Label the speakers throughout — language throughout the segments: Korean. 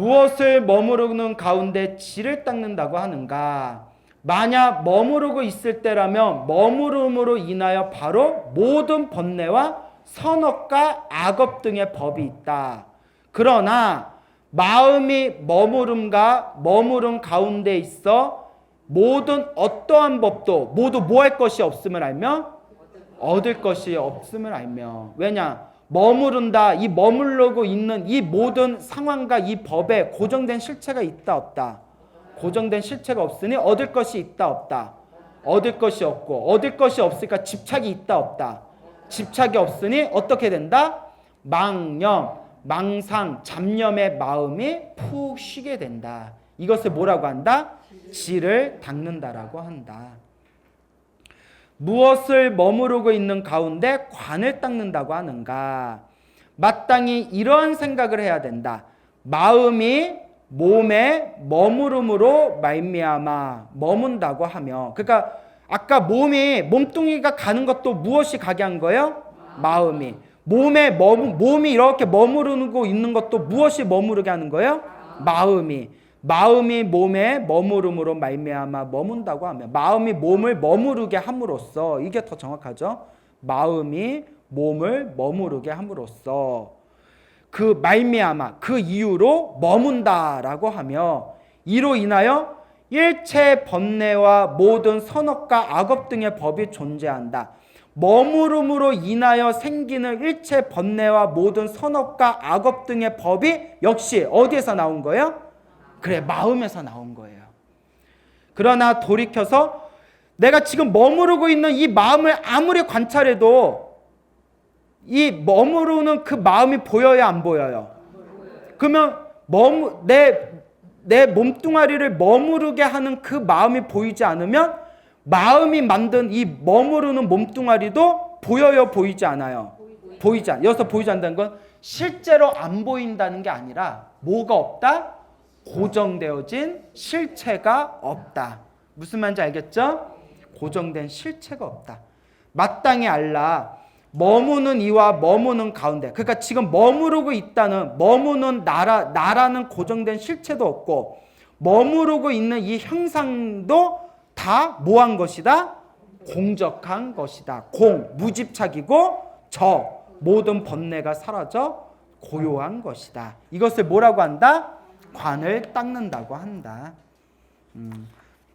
Speaker 1: 무엇을 머무르는 가운데 질을 닦는다고 하는가? 만약 머무르고 있을 때라면 머무름으로 인하여 바로 모든 번뇌와 선악과 악업 등의 법이 있다. 그러나 마음이 머무름 가운데 있어 모든 어떠한 법도 모두 뭐 할 것이 없음을 알며 얻을 것이 없음을 알며. 왜냐? 머무른다. 이 머무르고 있는 이 모든 상황과 이 법에 고정된 실체가 있다 없다? 고정된 실체가 없으니 얻을 것이 있다 없다? 얻을 것이 없고, 얻을 것이 없으니까 집착이 있다 없다? 집착이 없으니 어떻게 된다? 망념, 망상, 잡념의 마음이 푹 쉬게 된다. 이것을 뭐라고 한다? 질을 닦는다라고 한다. 무엇을 머무르고 있는 가운데 관을 닦는다고 하는가? 마땅히 이러한 생각을 해야 된다. 마음이 몸에 머무름으로 말미암아 머문다고 하며, 그러니까 아까 몸뚱이가 가는 것도 무엇이 가게 한 거예요? 마음이. 몸이 이렇게 머무르고 있는 것도 무엇이 머무르게 하는 거예요? 마음이 몸에 머무름으로 말미암아 머문다고 하며, 마음이 몸을 머무르게 함으로써, 이게 더 정확하죠? 마음이 몸을 머무르게 함으로써 그 말미암아, 그 이유로 머문다라고 하며, 이로 인하여 일체 번뇌와 모든 선악과 악업 등의 법이 존재한다. 머무름으로 인하여 생기는 일체 번뇌와 모든 선악과 악업 등의 법이 역시 어디에서 나온 거예요? 그래, 마음에서 나온 거예요. 그러나 돌이켜서 내가 지금 머무르고 있는 이 마음을 아무리 관찰해도 이 머무르는 그 마음이 보여야 안 보여요? 그러면 내 몸뚱아리를 머무르게 하는 그 마음이 보이지 않으면 마음이 만든 이 머무르는 몸뚱아리도 보여요, 보이지 않아요? 보이지 않아요. 여기서 보이지 않는다는 건 실제로 안 보인다는 게 아니라 뭐가 없다? 고정되어진 실체가 없다. 무슨 말인지 알겠죠? 고정된 실체가 없다. 마땅히 알라. 머무는 이와 머무는 가운데, 그러니까 지금 머무르고 있다는, 머무는 나라는 고정된 실체도 없고, 머무르고 있는 이 형상도 다 뭐한 것이다? 공적한 것이다. 무집착이고 모든 번뇌가 사라져 고요한 것이다. 이것을 뭐라고 한다? 관을 닦는다고 한다.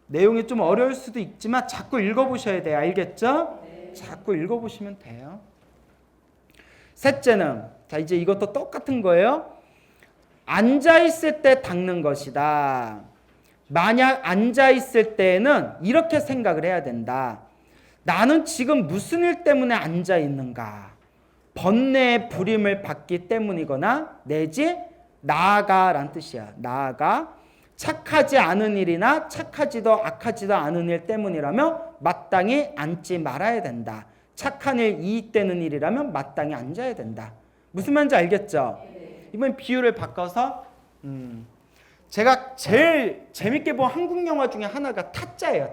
Speaker 1: 내용이 좀 어려울 수도 있지만 자꾸 읽어보셔야 돼요. 알겠죠? 자꾸 읽어보시면 돼요. 셋째는, 자, 이제 이것도 똑같은 거예요. 앉아있을 때 닦는 것이다. 만약 앉아있을 때에는 이렇게 생각을 해야 된다. 나는 지금 무슨 일 때문에 앉아있는가? 번뇌의 부림을 받기 때문이거나 내지 나아가라는 뜻이야. 나아가 착하지 않은 일이나 착하지도 악하지도 않은 일 때문이라면 마땅히 앉지 말아야 된다. 착한 일, 이익되는 일이라면 마땅히 앉아야 된다. 무슨 말인지 알겠죠? 이번 비유를 바꿔서 제가 제일 재밌게 본 한국 영화 중에 하나가 타짜예요.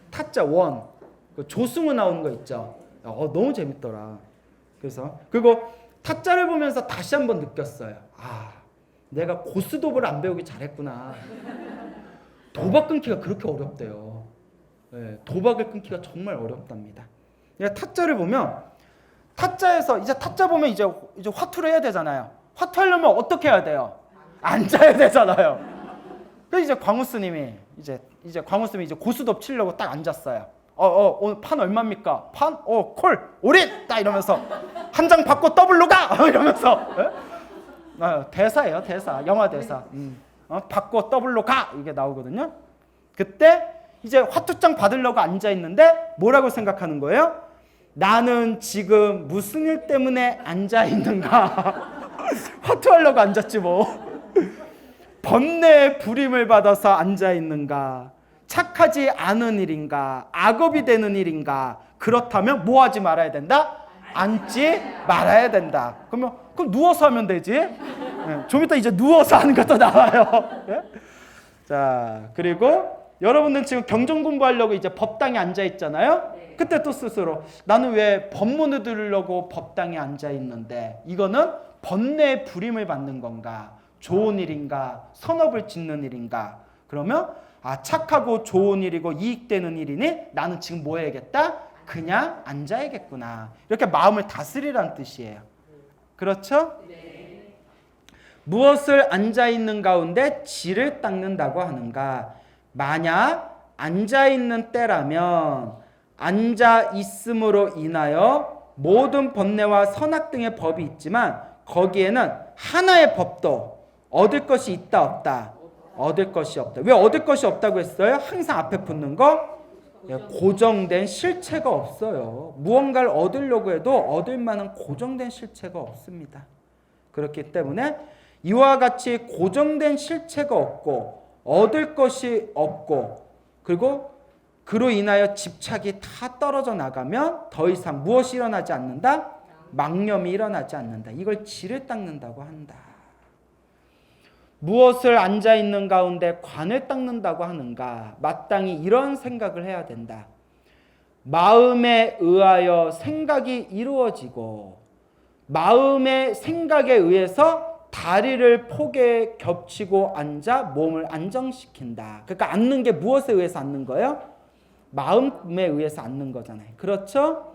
Speaker 1: 타짜 원. 그 조승우 나오는 거 있죠. 너무 재밌더라. 그리고 타짜를 보면서 다시 한번 느꼈어요. 내가 고스톱을 안 배우기 잘했구나. 도박 끊기가 그렇게 어렵대요. 도박을 끊기가 정말 어렵답니다. 타짜를 보면, 타짜에서 이제 타짜 보면 이제 화투를 해야 되잖아요. 화투하려면 어떻게 해야 돼요? 앉아야 되잖아요. 그래서 이제 광우스님이 이제 고스톱 치려고 딱 앉았어요. 오늘 판 얼마입니까? 판? 콜! 올인! 딱 이러면서 한 장 받고 더블로 가! 이러면서 대사예요, 대사. 영화 대사. 받고 더블로 가! 이게 나오거든요. 그때 이제 화투장 받으려고 앉아있는데 뭐라고 생각하는 거예요? 나는 지금 무슨 일 때문에 앉아있는가? 화투하려고 앉았지 뭐. 번뇌의 부림을 받아서 앉아있는가? 착하지 않은 일인가? 악업이 되는 일인가? 그렇다면 뭐 하지 말아야 된다? 앉지 말아야 된다. 그럼 누워서 하면 되지? 좀 이따 이제 누워서 하는 것도 나와요. 자, 그리고 여러분들 지금 경전 공부하려고 이제 법당에 앉아 있잖아요. 그때 또 스스로 나는 왜 법문을 들으려고 법당에 앉아 있는데 이거는 번뇌의 부림을 받는 건가? 좋은 일인가? 선업을 짓는 일인가? 그러면 착하고 좋은 일이고 이익되는 일이니 나는 지금 뭐 해야겠다? 그냥 앉아야겠구나. 이렇게 마음을 다스리라는 뜻이에요. 그렇죠?
Speaker 2: 네.
Speaker 1: 무엇을 앉아있는 가운데 질을 닦는다고 하는가? 만약 앉아있는 때라면 앉아있음으로 인하여 모든 번뇌와 선악 등의 법이 있지만 거기에는 하나의 법도 얻을 것이 있다 없다? 얻을 것이 없다. 왜 얻을 것이 없다고 했어요? 항상 앞에 붙는 거 고정된 실체가 없어요. 무언가를 얻으려고 해도 얻을 만한 고정된 실체가 없습니다. 그렇기 때문에 이와 같이 고정된 실체가 없고 얻을 것이 없고 그리고 그로 인하여 집착이 다 떨어져 나가면 더 이상 무엇이 일어나지 않는다? 망념이 일어나지 않는다. 이걸 질을 닦는다고 한다. 무엇을 앉아있는 가운데 관을 닦는다고 하는가? 마땅히 이런 생각을 해야 된다. 마음에 의하여 생각이 이루어지고 마음의 생각에 의해서 다리를 폭에 겹치고 앉아 몸을 안정시킨다. 그러니까 앉는 게 무엇에 의해서 앉는 거예요? 마음에 의해서 앉는 거잖아요. 그렇죠?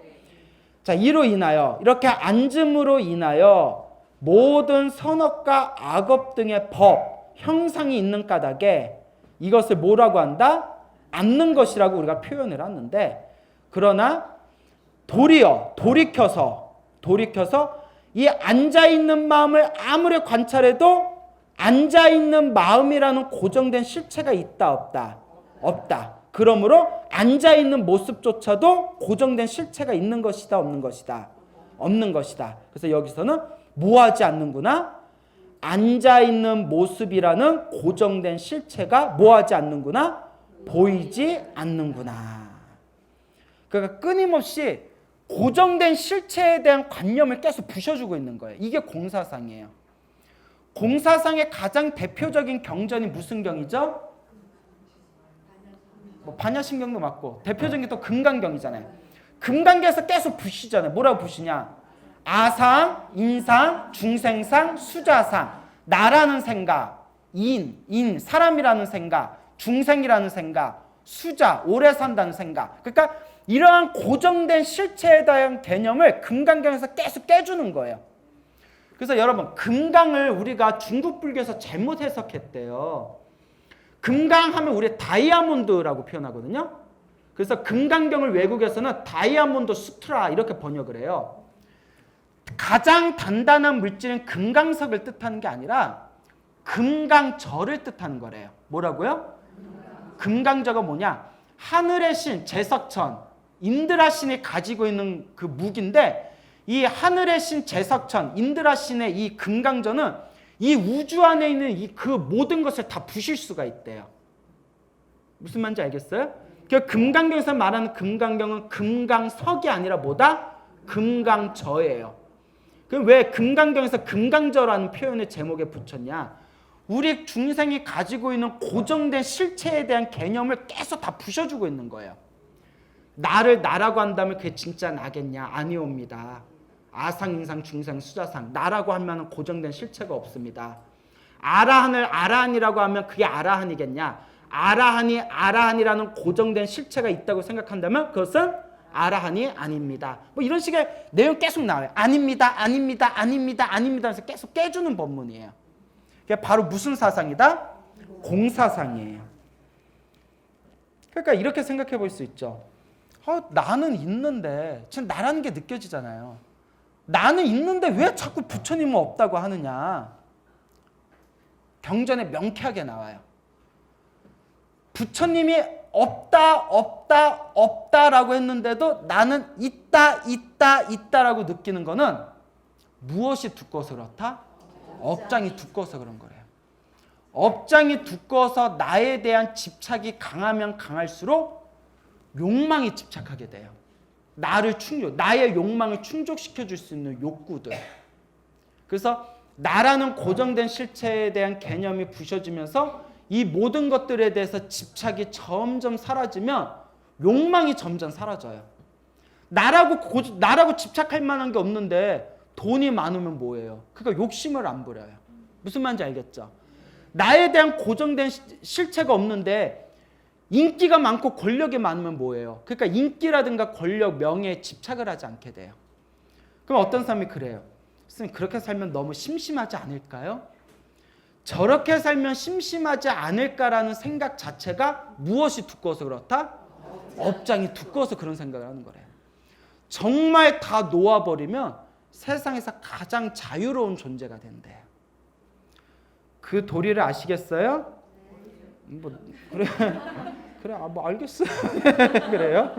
Speaker 1: 자, 이로 인하여 이렇게 앉음으로 인하여 모든 선업과 악업 등의 법, 형상이 있는 까닭에 이것을 뭐라고 한다? 앉는 것이라고 우리가 표현을 하는데 그러나 돌이켜서 이 앉아있는 마음을 아무리 관찰해도 앉아있는 마음이라는 고정된 실체가 있다 없다? 없다. 그러므로 앉아있는 모습조차도 고정된 실체가 있는 것이다 없는 것이다? 없는 것이다. 그래서 여기서는 뭐하지 않는구나? 앉아있는 모습이라는 고정된 실체가 뭐하지 않는구나? 보이지 않는구나. 그러니까 끊임없이 고정된 실체에 대한 관념을 계속 부셔주고 있는 거예요. 이게 공사상이에요. 공사상의 가장 대표적인 경전이 무슨 경이죠? 반야신경도 맞고 대표적인 게 또 금강경이잖아요. 금강경에서 계속 부시잖아요. 뭐라고 부시냐? 아상, 인상, 중생상, 수자상. 나라는 생각, 인, 사람이라는 생각, 중생이라는 생각, 수자, 오래 산다는 생각. 그러니까 이러한 고정된 실체에 대한 개념을 금강경에서 계속 깨주는 거예요. 그래서 여러분, 금강을 우리가 중국 불교에서 잘못 해석했대요. 금강하면 우리 다이아몬드라고 표현하거든요. 그래서 금강경을 외국에서는 다이아몬드 수트라 이렇게 번역을 해요. 가장 단단한 물질인 금강석을 뜻하는 게 아니라 금강저를 뜻하는 거래요. 뭐라고요? 금강저가 뭐냐? 하늘의 신 제석천, 인드라 신이 가지고 있는 그 무기인데 이 하늘의 신 제석천, 인드라 신의 이 금강저는 이 우주 안에 있는 이 그 모든 것을 다 부실 수가 있대요. 무슨 말인지 알겠어요? 그 금강경에서 말하는 금강경은 금강석이 아니라 뭐다? 금강저예요. 그럼 왜 금강경에서 금강저라는 표현을 제목에 붙였냐? 우리 중생이 가지고 있는 고정된 실체에 대한 개념을 계속 다 부셔주고 있는 거예요. 나를 나라고 한다면 그게 진짜 나겠냐? 아니옵니다. 아상, 인상, 중생, 수자상. 나라고 하면 고정된 실체가 없습니다. 아라한을 아라한이라고 하면 그게 아라한이겠냐? 아라한이라는 고정된 실체가 있다고 생각한다면 그것은 아라한이 아닙니다. 뭐 이런 식의 내용 계속 나와요. 아닙니다. 하면서 계속 깨주는 법문이에요. 그게 바로 무슨 사상이다? 공사상이에요. 그러니까 이렇게 생각해 볼 수 있죠. 나는 있는데 지금 나라는 게 느껴지잖아요. 나는 있는데 왜 자꾸 부처님은 없다고 하느냐? 경전에 명쾌하게 나와요. 부처님이 없다라고 했는데도 나는 있다라고 느끼는 거는 무엇이 두꺼워서 그렇다? 업장이 두꺼워서 그런 거래요. 업장이 두꺼워서 나에 대한 집착이 강하면 강할수록 욕망이 집착하게 돼요. 나의 욕망을 충족시켜 줄 수 있는 욕구들. 그래서 나라는 고정된 실체에 대한 개념이 부셔지면서 이 모든 것들에 대해서 집착이 점점 사라지면 욕망이 점점 사라져요. 나라고 집착할 만한 게 없는데 돈이 많으면 뭐예요? 그러니까 욕심을 안 부려요. 무슨 말인지 알겠죠? 나에 대한 고정된 실체가 없는데 인기가 많고 권력이 많으면 뭐예요? 그러니까 인기라든가 권력, 명예에 집착을 하지 않게 돼요. 그럼 어떤 사람이 그래요? 선생님, 그렇게 살면 너무 심심하지 않을까요? 저렇게 살면 심심하지 않을까라는 생각 자체가 무엇이 두꺼워서 그렇다? 업장이 두꺼워서 그런 생각을 하는 거래요. 정말 다 놓아버리면 세상에서 가장 자유로운 존재가 된대요. 그 도리를 아시겠어요? 그래 뭐 알겠어요. 그래요.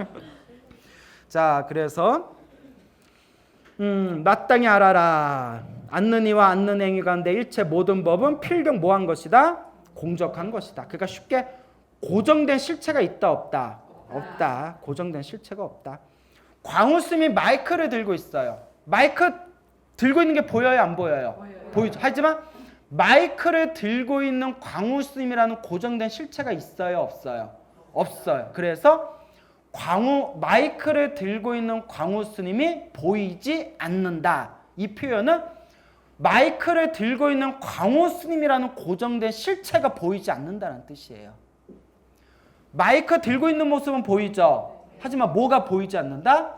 Speaker 1: 자, 그래서 마땅히 알아라. 앉는 이와 앉는 행위 가운데 일체 모든 법은 필경 뭐한 것이다? 공적한 것이다. 그러니까 쉽게 고정된 실체가 있다 없다? 없다. 고정된 실체가 없다. 광우스님이 마이크를 들고 있어요. 마이크 들고 있는 게 보여요, 안 보여요? 보이죠. 하지만 마이크를 들고 있는 광우스님이라는 고정된 실체가 있어요, 없어요? 없어요. 그래서 마이크를 들고 있는 광우스님이 보이지 않는다. 이 표현은 마이크를 들고 있는 광우스님이라는 고정된 실체가 보이지 않는다는 뜻이에요. 마이크 들고 있는 모습은 보이죠. 하지만 뭐가 보이지 않는다?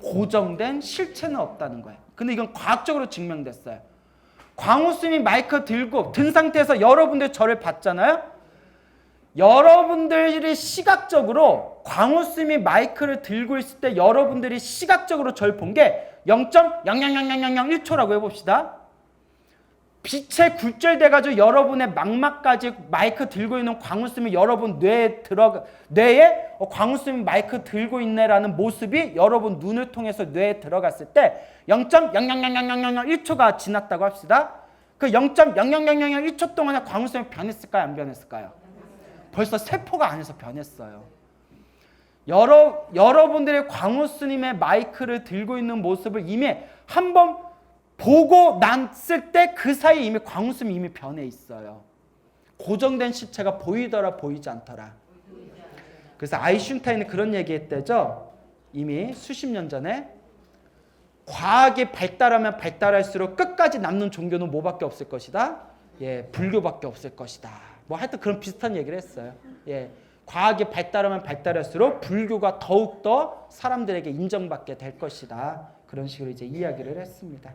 Speaker 1: 고정된 실체는 없다는 거예요. 근데 이건 과학적으로 증명됐어요. 광우스님이 마이크 들고 든 상태에서 여러분들 저를 봤잖아요. 여러분들이 시각적으로 광우스님이 마이크를 들고 있을 때 여러분들이 시각적으로 저를 본 게 0.0000001초라고 해봅시다. 빛에 굴절돼가지고 여러분의 망막까지 마이크 들고 있는 광우스님이 여러분 뇌에 광우스님이 마이크 들고 있네라는 모습이 여러분 눈을 통해서 뇌에 들어갔을 때 0.0000001초가 지났다고 합시다. 그 0.00001초 동안에 광우스님이 변했을까요? 안 변했을까요? 벌써 세포가 안에서 변했어요. 여러분들의 광우스님의 마이크를 들고 있는 모습을 이미 한번 보고 났을 때 그 사이에 이미 광우스님이 이미 변해 있어요. 고정된 실체가 보이더라 보이지 않더라. 그래서 아인슈타인이 그런 얘기했대죠. 이미 수십 년 전에 과학이 발달하면 발달할수록 끝까지 남는 종교는 뭐밖에 없을 것이다? 예, 불교밖에 없을 것이다. 뭐 하여튼 그런 비슷한 얘기를 했어요. 예, 과학이 발달하면 발달할수록 불교가 더욱더 사람들에게 인정받게 될 것이다. 그런 식으로 이제 이야기를 했습니다.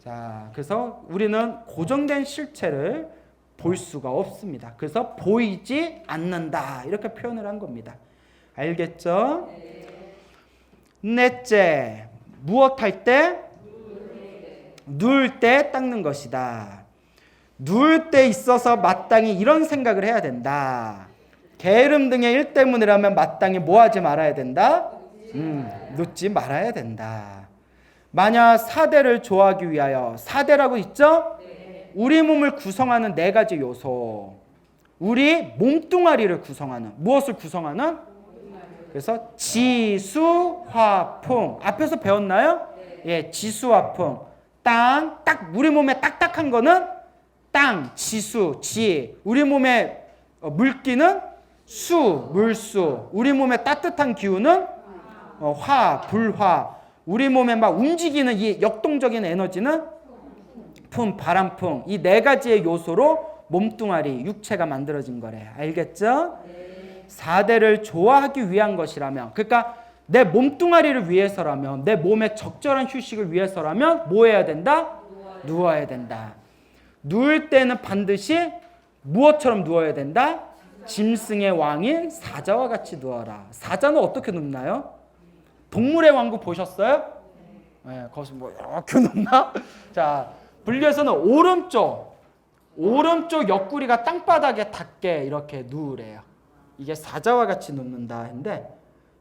Speaker 1: 자, 그래서 우리는 고정된 실체를 볼 수가 없습니다. 그래서 보이지 않는다. 이렇게 표현을 한 겁니다. 알겠죠? 넷째, 무엇 할 때? 누울 때 닦는 것이다. 누울 때 있어서 마땅히 이런 생각을 해야 된다. 게으름 등의 일 때문이라면 마땅히 뭐 하지 말아야 된다? 눕지 말아야 된다. 만약 사대를 좋아하기 위하여, 사대라고 있죠? 우리 몸을 구성하는 네 가지 요소. 우리 몸뚱아리를 구성하는, 무엇을 구성하는? 그래서 지수화풍. 앞에서 배웠나요? 예, 지수화풍. 땅, 딱 우리 몸에 딱딱한 거는 땅, 지수, 지. 우리 몸에 물기는 수, 물수. 우리 몸에 따뜻한 기운은 화, 불화. 우리 몸에 막 움직이는 이 역동적인 에너지는 품, 바람풍. 이 네 가지의 요소로 몸뚱아리, 육체가 만들어진 거래. 알겠죠? 사대를 좋아하기 위한 것이라면, 그러니까 내 몸뚱아리를 위해서라면, 내 몸의 적절한 휴식을 위해서라면 뭐 해야 된다? 누워야 된다. 누울 때는 반드시 무엇처럼 누워야 된다? 짐승의 왕인 사자와 같이 누워라. 사자는 어떻게 눕나요? 동물의 왕국 보셨어요? 네, 거기서 뭐 이렇게 눕나? 자, 불교에서는 오른쪽 옆구리가 땅바닥에 닿게 이렇게 누우래요. 이게 사자와 같이 눕는다 했는데,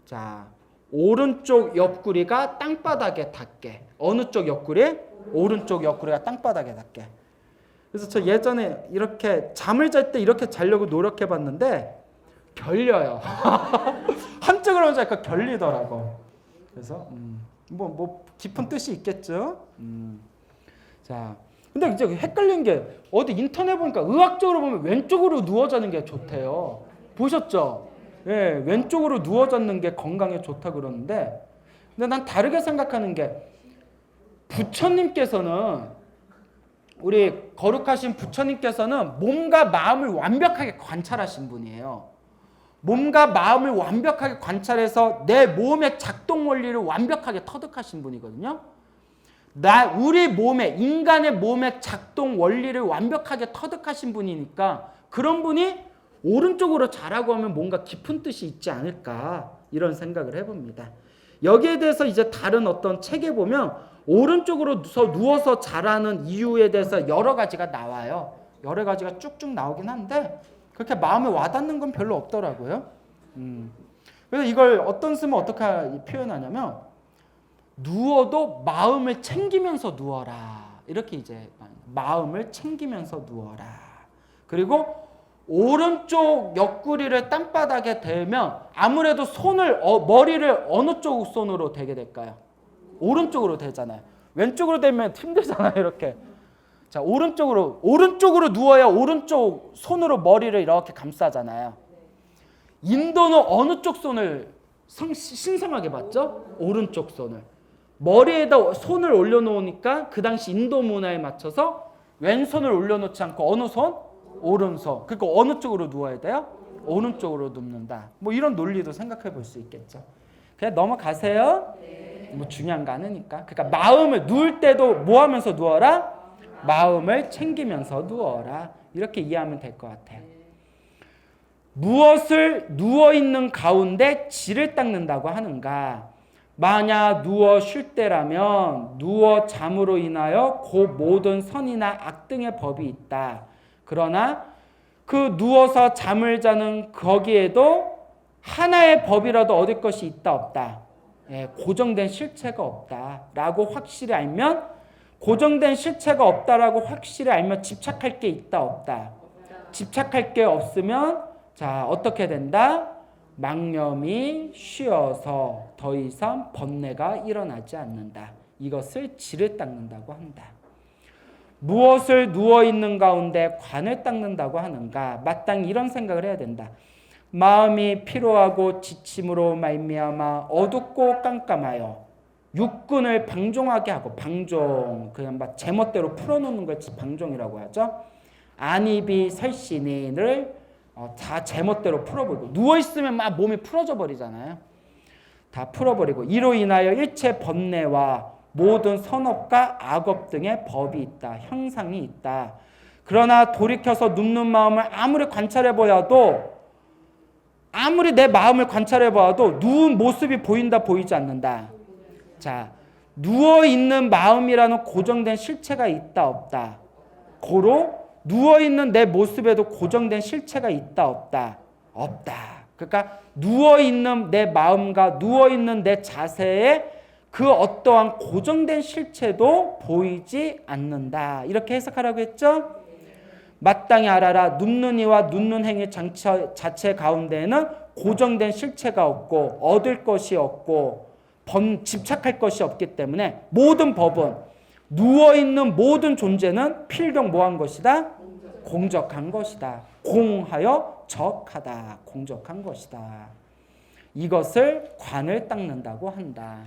Speaker 1: 자, 오른쪽 옆구리가 땅바닥에 닿게. 어느 쪽 옆구리? 오른쪽 옆구리가 땅바닥에 닿게. 그래서 저 예전에 이렇게 잠을 잘 때 이렇게 자려고 노력해봤는데 결려요. 한쪽으로 자니까 결리더라고. 그래서 뭐 깊은 뜻이 있겠죠. 자, 근데 이제 헷갈린 게 어디 인터넷 보니까 의학적으로 보면 왼쪽으로 누워 자는 게 좋대요. 보셨죠? 예, 왼쪽으로 누워 자는 게 건강에 좋다 그러는데, 근데 난 다르게 생각하는 게 부처님께서는 우리 거룩하신 부처님께서는 몸과 마음을 완벽하게 관찰하신 분이에요. 몸과 마음을 완벽하게 관찰해서 내 몸의 작동 원리를 완벽하게 터득하신 분이거든요. 우리 몸의, 인간의 몸의 작동 원리를 완벽하게 터득하신 분이니까 그런 분이 오른쪽으로 자라고 하면 뭔가 깊은 뜻이 있지 않을까 이런 생각을 해봅니다. 여기에 대해서 이제 다른 어떤 책에 보면 오른쪽으로 누워서 자라는 이유에 대해서 여러 가지가 나와요. 여러 가지가 쭉쭉 나오긴 한데 그렇게 마음에 와닿는 건 별로 없더라고요. 그래서 이걸 어떤 쓰면 어떻게 표현하냐면 누워도 마음을 챙기면서 누워라. 이렇게 이제 마음을 챙기면서 누워라. 그리고 오른쪽 옆구리를 땅바닥에 대면 아무래도 머리를 어느 쪽 손으로 대게 될까요? 오른쪽으로 대잖아요. 왼쪽으로 대면 힘들잖아요. 이렇게. 자, 오른쪽으로 누워야 오른쪽 손으로 머리를 이렇게 감싸잖아요. 인도는 어느 쪽 손을 신성하게 봤죠? 오른쪽 손을. 머리에다 손을 올려놓으니까 그 당시 인도 문화에 맞춰서 왼손을 올려놓지 않고 어느 손? 오른손. 그러니까 어느 쪽으로 누워야 돼요? 오른쪽으로 눕는다. 뭐 이런 논리도 생각해 볼 수 있겠죠. 그냥 넘어가세요. 뭐 중요한 거 아니니까. 그러니까 마음을 누울 때도 뭐 하면서 누워라? 마음을 챙기면서 누워라. 이렇게 이해하면 될 것 같아요. 무엇을 누워있는 가운데 질을 닦는다고 하는가? 만약 누워 쉴 때라면 누워 잠으로 인하여 그 모든 선이나 악 등의 법이 있다. 그러나 그 누워서 잠을 자는 거기에도 하나의 법이라도 얻을 것이 있다 없다. 고정된 실체가 없다라고 확실히 알면 고정된 실체가 없다라고 확실히 알면 집착할 게 있다 없다. 집착할 게 없으면 자 어떻게 된다? 망념이 쉬어서 더 이상 번뇌가 일어나지 않는다. 이것을 질을 닦는다고 한다. 무엇을 누워있는 가운데 관을 닦는다고 하는가? 마땅히 이런 생각을 해야 된다. 마음이 피로하고 지침으로 말미암아 어둡고 깜깜하여 육근을 방종하게 하고 방종 그냥 막 제멋대로 풀어놓는 걸 방종이라고 하죠. 안입이 설신이를 다 제멋대로 풀어버리고 누워있으면 막 몸이 풀어져 버리잖아요. 다 풀어버리고 이로 인하여 일체 번뇌와 모든 선업과 악업 등의 법이 있다. 형상이 있다. 그러나 돌이켜서 눕는 마음을 아무리 관찰해보아도 아무리 내 마음을 관찰해봐도 누운 모습이 보인다 보이지 않는다. 자, 누워있는 마음이라는 고정된 실체가 있다 없다. 고로 누워있는 내 모습에도 고정된 실체가 있다 없다. 없다. 그러니까 누워있는 내 마음과 누워있는 내 자세에 그 어떠한 고정된 실체도 보이지 않는다. 이렇게 해석하라고 했죠? 마땅히 알아라. 눕는 이와 눕는 행위 자체 가운데에는 고정된 실체가 없고 얻을 것이 없고 집착할 것이 없기 때문에 모든 법은 누워있는 모든 존재는 필경 뭐한 것이다? 공적한 것이다. 공하여 적하다. 공적한 것이다. 이것을 관을 닦는다고 한다.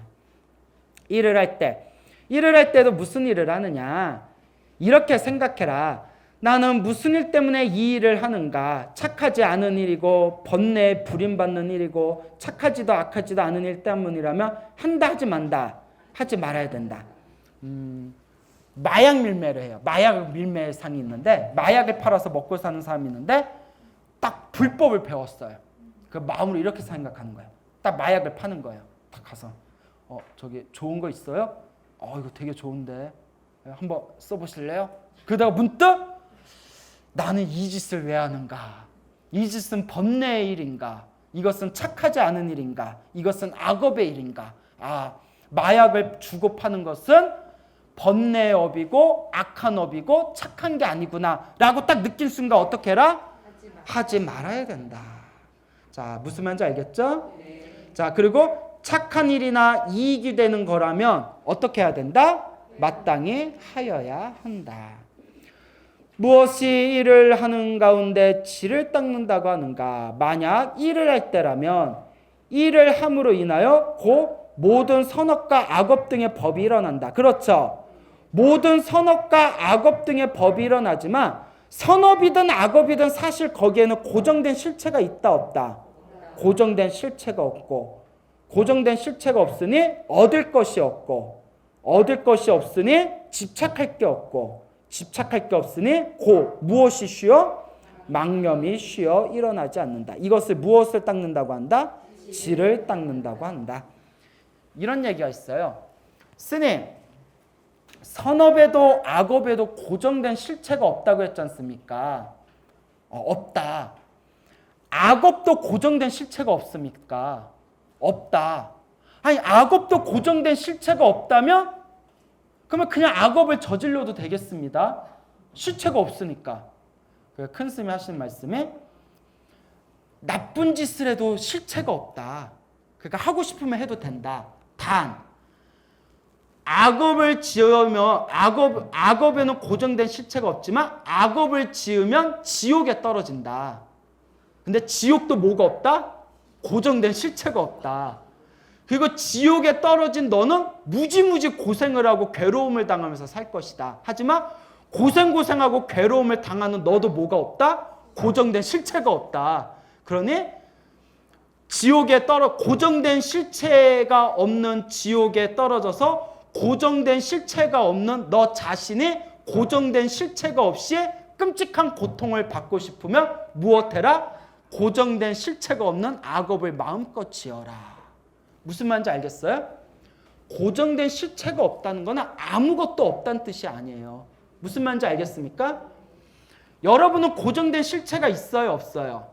Speaker 1: 일을 할 때도 무슨 일을 하느냐? 이렇게 생각해라. 나는 무슨 일 때문에 이 일을 하는가? 착하지 않은 일이고 번뇌에 부림받는 일이고 착하지도 악하지도 않은 일 때문이라면 한다 하지 만다. 하지 말아야 된다. 마약 밀매를 해요. 마약 밀매상이 있는데 마약을 팔아서 먹고 사는 사람이 있는데 딱 불법을 배웠어요. 그 마음으로 이렇게 생각하는 거예요. 딱 마약을 파는 거예요. 딱 가서 저기 좋은 거 있어요? 이거 되게 좋은데 한번 써보실래요? 그러다가 문득 나는 이 짓을 왜 하는가? 이 짓은 번뇌의 일인가? 이것은 착하지 않은 일인가? 이것은 악업의 일인가? 마약을 주고 파는 것은 번뇌의 업이고 악한 업이고 착한 게 아니구나 라고 딱 느낀 순간 어떻게 해라? 하지 말아야 된다. 자, 무슨 말인지 알겠죠? 자, 그리고 착한 일이나 이익이 되는 거라면 어떻게 해야 된다? 마땅히 하여야 한다. 무엇이 일을 하는 가운데 질을 닦는다고 하는가? 만약 일을 할 때라면 일을 함으로 인하여 곧 모든 선업과 악업 등의 법이 일어난다. 그렇죠? 모든 선업과 악업 등의 법이 일어나지만 선업이든 악업이든 사실 거기에는 고정된 실체가 있다 없다? 고정된 실체가 없고, 고정된 실체가 없으니 얻을 것이 없고, 얻을 것이 없으니 집착할 게 없고, 집착할 게 없으니 무엇이 쉬어? 망념이 쉬어 일어나지 않는다. 이것을 무엇을 닦는다고 한다? 질을 닦는다고 한다. 이런 얘기가 있어요. 스님, 선업에도 악업에도 고정된 실체가 없다고 했지 않습니까? 없다. 악업도 고정된 실체가 없습니까? 없다. 아니, 악업도 고정된 실체가 없다면 그러면 그냥 악업을 저질러도 되겠습니다. 실체가 없으니까. 큰 스님이 하시는 말씀이 나쁜 짓을 해도 실체가 없다. 그러니까 하고 싶으면 해도 된다. 단 악업을 지으면 악업에는 고정된 실체가 없지만 악업을 지으면 지옥에 떨어진다. 근데 지옥도 뭐가 없다? 고정된 실체가 없다. 그리고 지옥에 떨어진 너는 무지무지 고생을 하고 괴로움을 당하면서 살 것이다. 하지만 고생하고 괴로움을 당하는 너도 뭐가 없다? 고정된 실체가 없다. 그러니 고정된 실체가 없는 지옥에 떨어져서 고정된 실체가 없는 너 자신이 고정된 실체가 없이 끔찍한 고통을 받고 싶으면 무엇해라? 고정된 실체가 없는 악업을 마음껏 지어라. 무슨 말인지 알겠어요? 고정된 실체가 없다는 건 아무것도 없다는 뜻이 아니에요. 무슨 말인지 알겠습니까? 여러분은 고정된 실체가 있어요, 없어요?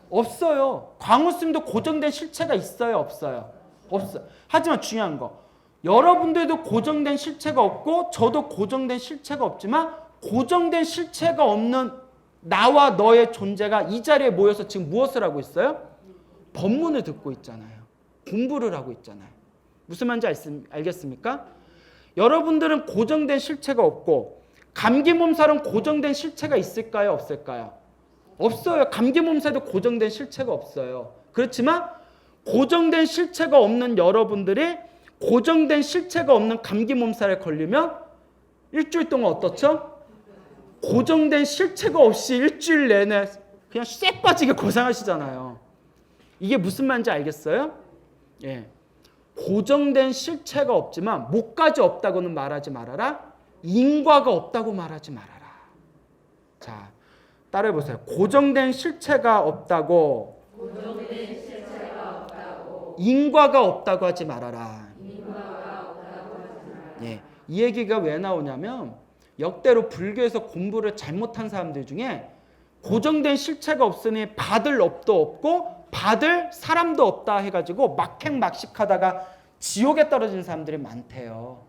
Speaker 1: 없어요. 광우스님도 고정된 실체가 있어요, 없어요? 없어요. 하지만 중요한 거, 여러분들도 고정된 실체가 없고 저도 고정된 실체가 없지만 고정된 실체가 없는 나와 너의 존재가 이 자리에 모여서 지금 무엇을 하고 있어요? 법문을 듣고 있잖아요. 공부를 하고 있잖아요. 무슨 말인지 알겠습니까? 여러분들은 고정된 실체가 없고 감기 몸살은 고정된 실체가 있을까요? 없을까요? 없어요. 감기 몸살도 고정된 실체가 없어요. 그렇지만 고정된 실체가 없는 여러분들이 고정된 실체가 없는 감기 몸살에 걸리면 일주일 동안 어떻죠? 고정된 실체가 없이 일주일 내내 그냥 쎄 빠지게 고생하시잖아요. 이게 무슨 말인지 알겠어요? 예. 고정된 실체가 없지만 목까지 없다고는 말하지 말아라. 인과가 없다고 말하지 말아라. 자, 따라해보세요. 고정된 실체가 없다고, 인과가 없다고 하지 말아라. 예, 이 얘기가 왜 나오냐면 역대로 불교에서 공부를 잘못한 사람들 중에 고정된 실체가 없으니 받을 업도 없고 받을 사람도 없다 해가지고 막행막식하다가 지옥에 떨어진 사람들이 많대요.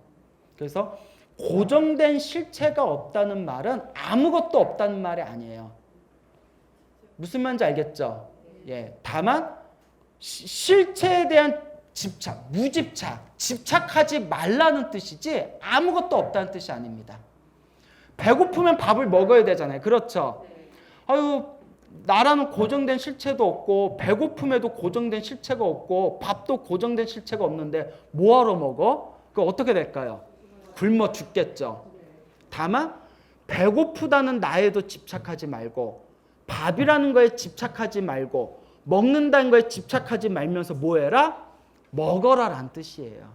Speaker 1: 그래서 고정된 실체가 없다는 말은 아무것도 없다는 말이 아니에요. 무슨 말인지 알겠죠? 예, 다만 실체에 대한 집착, 무집착, 집착하지 말라는 뜻이지 아무것도 없다는 뜻이 아닙니다. 배고프면 밥을 먹어야 되잖아요. 그렇죠? 아유, 나라는 고정된 실체도 없고 배고픔에도 고정된 실체가 없고 밥도 고정된 실체가 없는데 뭐하러 먹어? 그거 어떻게 될까요? 굶어 죽겠죠. 다만 배고프다는 나에도 집착하지 말고 밥이라는 거에 집착하지 말고 먹는다는 거에 집착하지 말면서 뭐 해라? 먹어라라는 뜻이에요.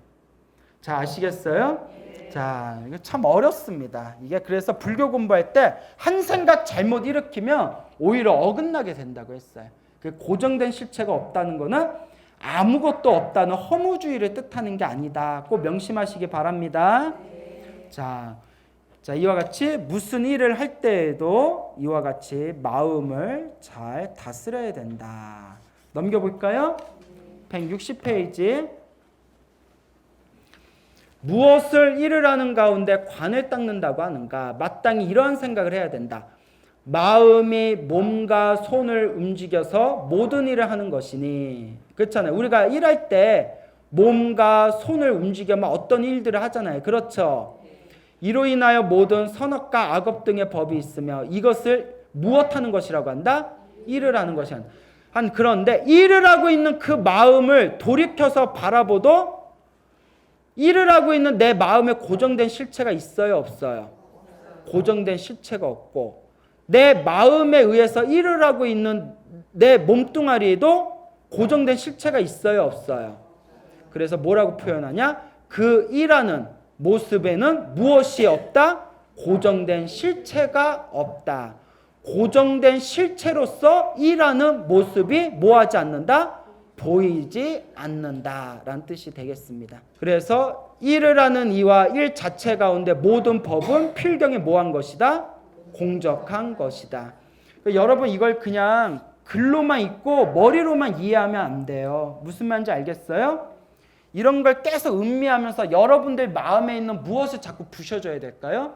Speaker 1: 자, 아시겠어요? 자, 이거 참 어렵습니다. 이게 그래서 불교 공부할 때 한 생각 잘못 일으키면 오히려 어긋나게 된다고 했어요. 그 고정된 실체가 없다는 거는 아무것도 없다는 허무주의를 뜻하는 게 아니다. 꼭 명심하시기 바랍니다. 자, 이와 같이 무슨 일을 할 때에도 이와 같이 마음을 잘 다스려야 된다. 넘겨볼까요? 160페이지. 무엇을 일을 하는 가운데 관을 닦는다고 하는가? 마땅히 이런 생각을 해야 된다. 마음이 몸과 손을 움직여서 모든 일을 하는 것이니. 그렇잖아요. 우리가 일할 때 몸과 손을 움직여만 어떤 일들을 하잖아요. 그렇죠. 이로 인하여 모든 선악과 악업 등의 법이 있으며 이것을 무엇하는 것이라고 한다? 일을 하는 것이 한다. 그런데 일을 하고 있는 그 마음을 돌이켜서 바라보도 일을 하고 있는 내 마음에 고정된 실체가 있어요, 없어요? 고정된 실체가 없고, 내 마음에 의해서 일을 하고 있는 내 몸뚱아리에도 고정된 실체가 있어요, 없어요? 그래서 뭐라고 표현하냐? 그 일하는 모습에는 무엇이 없다? 고정된 실체가 없다. 고정된 실체로서 일하는 모습이 뭐하지 않는다? 보이지 않는다라는 뜻이 되겠습니다. 그래서 일을 하는 이와 일 자체 가운데 모든 법은 필경에 뭐한 것이다? 공적한 것이다. 여러분 이걸 그냥 글로만 읽고 머리로만 이해하면 안 돼요. 무슨 말인지 알겠어요? 이런 걸 계속 음미하면서 여러분들 마음에 있는 무엇을 자꾸 부셔줘야 될까요?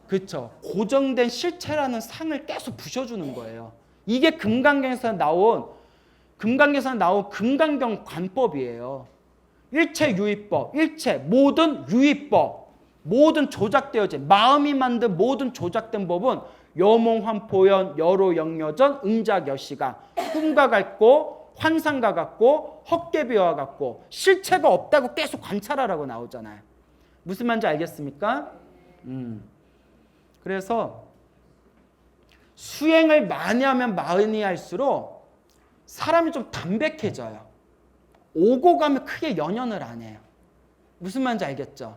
Speaker 1: 그렇죠. 고정된 실체라는 상을 계속 부셔주는 거예요. 이게 금강경에서 나온 금강경 관법이에요. 일체 유의법, 일체 모든 유의법, 모든 조작되어진 마음이 만든 모든 조작된 법은 여몽환포연 여로영여전 응작여시가 꿈과 같고 환상과 같고 헛개비와 같고 실체가 없다고 계속 관찰하라고 나오잖아요. 무슨 말인지 알겠습니까? 그래서 수행을 많이 하면 많이 할수록 사람이 좀 담백해져요. 오고 가면 크게 연연을 안 해요. 무슨 말인지 알겠죠?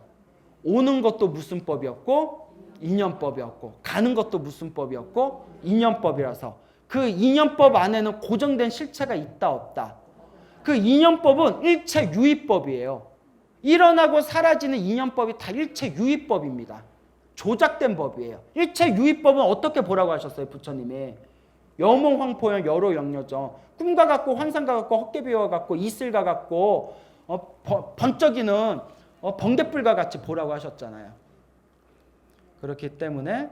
Speaker 1: 오는 것도 무슨 법이었고 인연법이었고 가는 것도 무슨 법이었고 인연법이라서 그 인연법 안에는 고정된 실체가 있다 없다. 그 인연법은 일체 유의법이에요. 일어나고 사라지는 인연법이 다 일체 유의법입니다. 조작된 법이에요. 일체 유의법은 어떻게 보라고 하셨어요? 부처님이 여몽황포연 여로영여죠. 꿈과 같고 환상과 같고 헛개비와 같고 이슬과 같고 번쩍이는 번갯불과 같이 보라고 하셨잖아요. 그렇기 때문에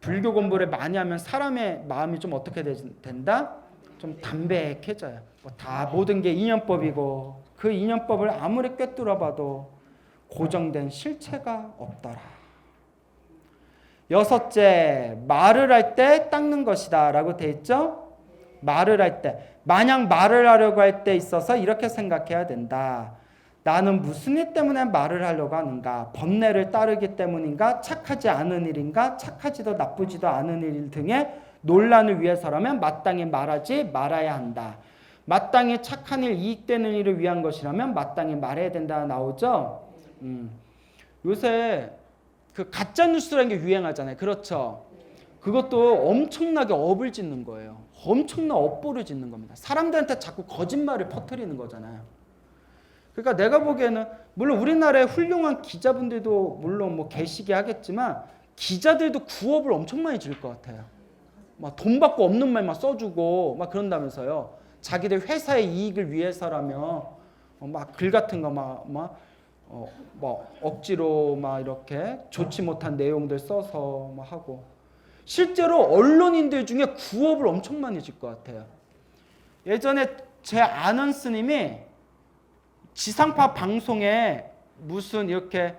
Speaker 1: 불교 공부를 많이 하면 사람의 마음이 좀 어떻게 된다? 좀 담백해져요. 다 모든 게 인연법이고 그 인연법을 아무리 꿰뚫어봐도 고정된 실체가 없더라. 여섯째, 말을 할 때 닦는 것이다 라고 돼 있죠? 말을 할 때, 만약 말을 하려고 할 때 있어서 이렇게 생각해야 된다. 나는 무슨 일 때문에 말을 하려고 하는가? 법례를 따르기 때문인가? 착하지 않은 일인가? 착하지도 나쁘지도 않은 일 등의 논란을 위해서라면 마땅히 말하지 말아야 한다. 마땅히 착한 일, 이익되는 일을 위한 것이라면 마땅히 말해야 된다 나오죠? 요새 그 가짜 뉴스라는 게 유행하잖아요. 그렇죠? 그것도 엄청나게 업을 짓는 거예요. 엄청난 업보를 짓는 겁니다. 사람들한테 자꾸 거짓말을 퍼뜨리는 거잖아요. 그러니까 내가 보기에는 물론 우리나라에 훌륭한 기자분들도 물론 뭐 계시게 하겠지만 기자들도 구업을 엄청 많이 지을 것 같아요. 막 돈 받고 없는 말만 써주고 막 그런다면서요. 자기들 회사의 이익을 위해서라면 막 글 같은 거 막 억지로 막 이렇게 좋지 못한 내용들 써서 막 하고 실제로 언론인들 중에 구업을 엄청 많이 질 것 같아요. 예전에 제 아는 스님이 지상파 방송에 무슨 이렇게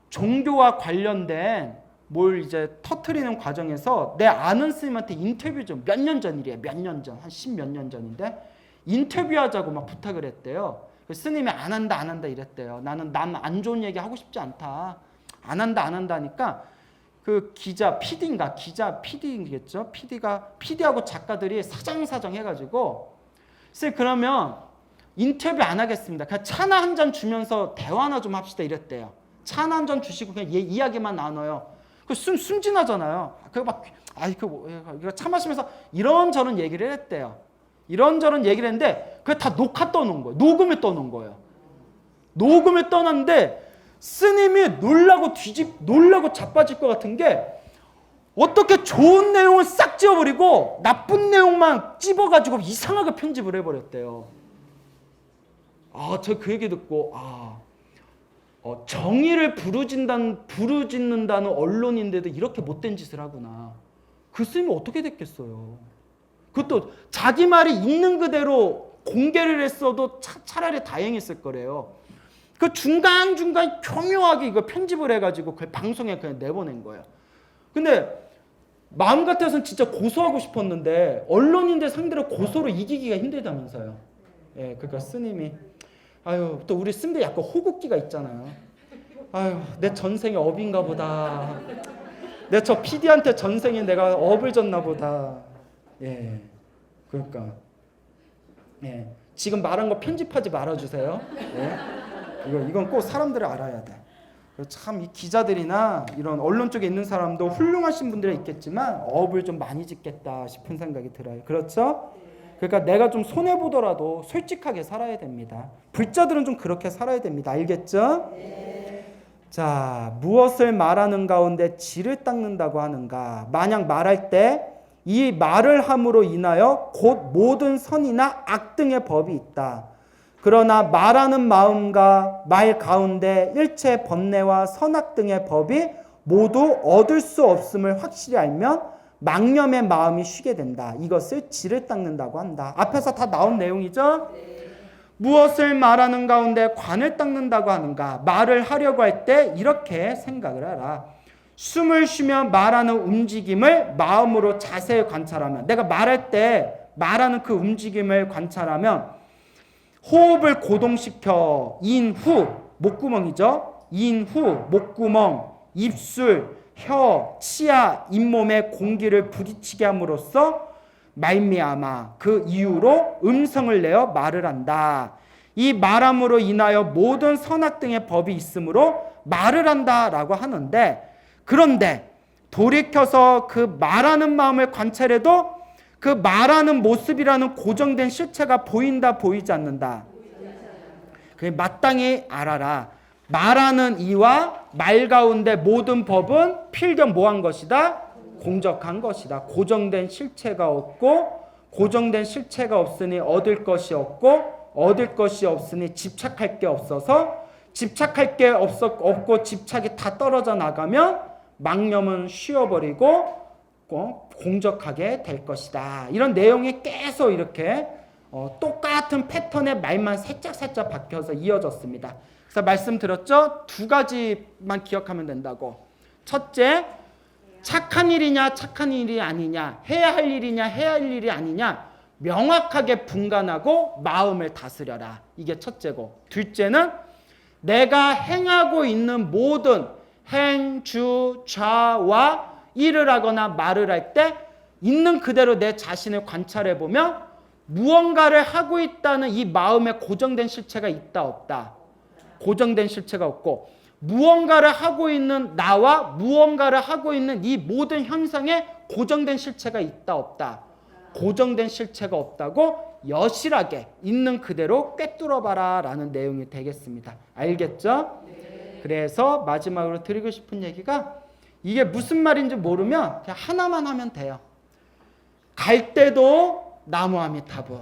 Speaker 1: 종교와 관련된 뭘 이제 터트리는 과정에서 내 아는 스님한테 인터뷰 좀 몇 년 전이래요. 몇 년 전, 한 10몇 년 전인데 인터뷰하자고 막 부탁을 했대요. 스님이 안 한다 이랬대요. 난 안 좋은 얘기 하고 싶지 않다. 안 한다 하니까 그 기자 PD겠죠? PD하고 작가들이 사장 해가지고 쌤 그러면 인터뷰 안 하겠습니다. 그냥 차나 한 잔 주면서 대화나 좀 합시다 이랬대요. 차나 한 잔 주시고 그냥 이야기만 나눠요. 그 숨진하잖아요. 이거 차 마시면서 이런저런 얘기를 했대요. 이런저런 얘기를 했는데 그게 다 녹화 떠놓은 거예요. 녹음을 떠놓은 거예요. 녹음을 떠놨는데 스님이 놀라고 자빠질 것 같은 게 어떻게 좋은 내용을 싹 지워버리고 나쁜 내용만 찝어가지고 이상하게 편집을 해버렸대요. 저 그 얘기 듣고 정의를 부르짖는다는 언론인데도 이렇게 못된 짓을 하구나. 그 스님이 어떻게 됐겠어요. 그것도 자기 말이 있는 그대로 공개를 했어도 차라리 다행했을 거래요. 그 중간중간 교묘하게 이거 편집을 해가지고 그 방송에 그냥 내보낸 거예요. 근데 마음 같아서는 진짜 고소하고 싶었는데 언론인들 상대로 고소로 이기기가 힘들다면서요. 예, 그러니까 스님이 아유, 또 우리 쓴데 약간 호국기가 있잖아요. 아유, 내 전생에 업인가 보다. 내 저 PD한테 전생에 내가 업을 줬나 보다. 예, 그러니까. 예, 지금 말한 거 편집하지 말아주세요. 예? 이건 꼭 사람들이 알아야 돼. 참 이 기자들이나 이런 언론 쪽에 있는 사람도 훌륭하신 분들이 있겠지만 업을 좀 많이 짓겠다 싶은 생각이 들어요. 그렇죠? 그러니까 내가 좀 손해 보더라도 솔직하게 살아야 됩니다. 불자들은 좀 그렇게 살아야 됩니다. 알겠죠? 자, 무엇을 말하는 가운데 지를 닦는다고 하는가? 만약 말할 때 이 말을 함으로 인하여 곧 모든 선이나 악 등의 법이 있다. 그러나 말하는 마음과 말 가운데 일체 번뇌와 선악 등의 법이 모두 얻을 수 없음을 확실히 알면 망념의 마음이 쉬게 된다. 이것을 지를 닦는다고 한다. 앞에서 다 나온 내용이죠? 무엇을 말하는 가운데 관을 닦는다고 하는가? 말을 하려고 할 때 이렇게 생각을 하라. 숨을 쉬며 말하는 움직임을 마음으로 자세히 관찰하면, 내가 말할 때 말하는 그 움직임을 관찰하면 호흡을 고동시켜 인후, 목구멍이죠. 인후, 목구멍, 입술, 혀, 치아, 잇몸에 공기를 부딪히게 함으로써 말미암아 그 이유로 음성을 내어 말을 한다. 이 말함으로 인하여 모든 선악 등의 법이 있으므로 말을 한다라고 하는데, 그런데 돌이켜서 그 말하는 마음을 관찰해도 그 말하는 모습이라는 고정된 실체가 보인다, 보이지 않는다. 그게 마땅히 알아라. 말하는 이와 말 가운데 모든 법은 필경 뭐한 것이다? 공적한 것이다. 고정된 실체가 없고, 고정된 실체가 없으니 얻을 것이 없고, 얻을 것이 없으니 집착할 게 없어서, 집착할 게 없고 집착이 다 떨어져 나가면 망념은 쉬어버리고 공적하게 될 것이다. 이런 내용이 계속 이렇게 똑같은 패턴의 말만 살짝 바뀌어서 이어졌습니다. 그래서 말씀드렸죠? 두 가지만 기억하면 된다고. 첫째, 착한 일이냐 착한 일이 아니냐, 해야 할 일이냐 해야 할 일이 아니냐 명확하게 분간하고 마음을 다스려라. 이게 첫째고, 둘째는 내가 행하고 있는 모든 행, 주, 좌와 일을 하거나 말을 할 때 있는 그대로 내 자신을 관찰해 보면 무언가를 하고 있다는 이 마음에 고정된 실체가 있다 없다. 고정된 실체가 없고, 무언가를 하고 있는 나와 무언가를 하고 있는 이 모든 현상에 고정된 실체가 있다 없다. 고정된 실체가 없다고 여실하게 있는 그대로 꿰뚫어봐라 라는 내용이 되겠습니다. 알겠죠? 그래서 마지막으로 드리고 싶은 얘기가, 이게 무슨 말인지 모르면 그냥 하나만 하면 돼요. 갈 때도 나무 아미타불,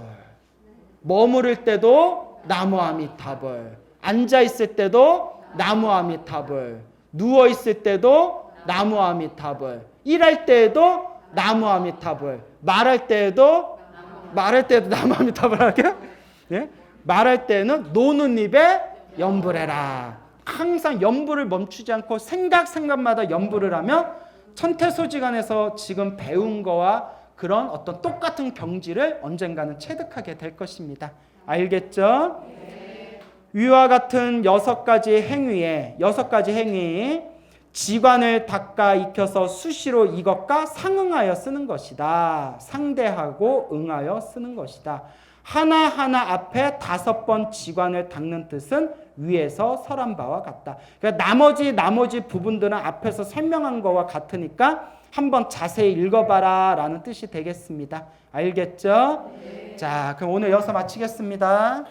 Speaker 1: 머무를 때도 나무 아미타불, 앉아 있을 때도 나무 아미타불, 누워 있을 때도 나무 아미타불, 일할 때에도 나무 아미타불, 말할 때도 나무 아미타불 할게요. 예? 말할 때는 노는 입에 염불해라. 항상 염불을 멈추지 않고 생각마다 염불을 하면 천태소지간에서 지금 배운 거와 그런 어떤 똑같은 경지를 언젠가는 체득하게 될 것입니다. 알겠죠? 위와 같은 6가지 행위, 지관을 닦아 익혀서 수시로 이것과 상응하여 쓰는 것이다. 상대하고 응하여 쓰는 것이다. 하나하나 앞에 5번 지관을 닦는 뜻은 위에서 설한 바와 같다. 그러니까 나머지 부분들은 앞에서 설명한 거와 같으니까 한번 자세히 읽어봐라 라는 뜻이 되겠습니다. 알겠죠? 자, 그럼 오늘 여기서 마치겠습니다.